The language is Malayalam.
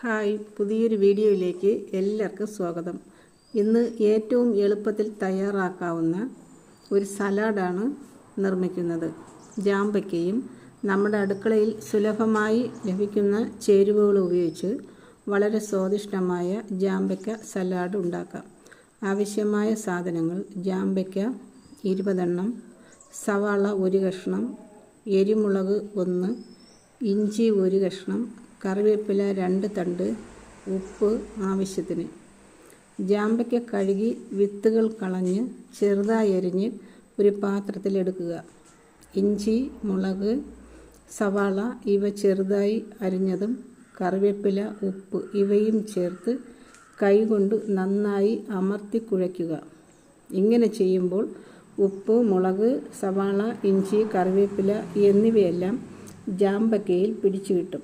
ഹായ്, പുതിയൊരു വീഡിയോയിലേക്ക് എല്ലാവർക്കും സ്വാഗതം. ഇന്ന് ഏറ്റവും എളുപ്പത്തിൽ തയ്യാറാക്കാവുന്ന ഒരു സലാഡാണ് നിർമ്മിക്കുന്നത്. ജാമ്പയ്ക്കയും നമ്മുടെ അടുക്കളയിൽ സുലഭമായി ലഭിക്കുന്ന ചേരുവകൾ ഉപയോഗിച്ച് വളരെ സ്വാദിഷ്ടമായ ജാമ്പയ്ക്ക സലാഡ് ഉണ്ടാക്കാം. ആവശ്യമായ സാധനങ്ങൾ: ജാമ്പയ്ക്ക 20 എണ്ണം, സവാള 1 കഷ്ണം, എരിമുളക് 1, ഇഞ്ചി 1 കഷ്ണം, കറിവേപ്പില 2 തണ്ട്, ഉപ്പ് ആവശ്യത്തിന്. ജാമ്പയ്ക്ക കഴുകി വിത്തുകൾ കളഞ്ഞ് ചെറുതായി അരിഞ്ഞ് ഒരു പാത്രത്തിലെടുക്കുക. ഇഞ്ചി, മുളക്, സവാള ഇവ ചെറുതായി അരിഞ്ഞതും കറിവേപ്പില, ഉപ്പ് ഇവയും ചേർത്ത് കൈകൊണ്ട് നന്നായി അമർത്തി കുഴയ്ക്കുക. ഇങ്ങനെ ചെയ്യുമ്പോൾ ഉപ്പ്, മുളക്, സവാള, ഇഞ്ചി, കറിവേപ്പില എന്നിവയെല്ലാം ജാമ്പയ്ക്കയിൽ പിടിച്ചു കിട്ടും.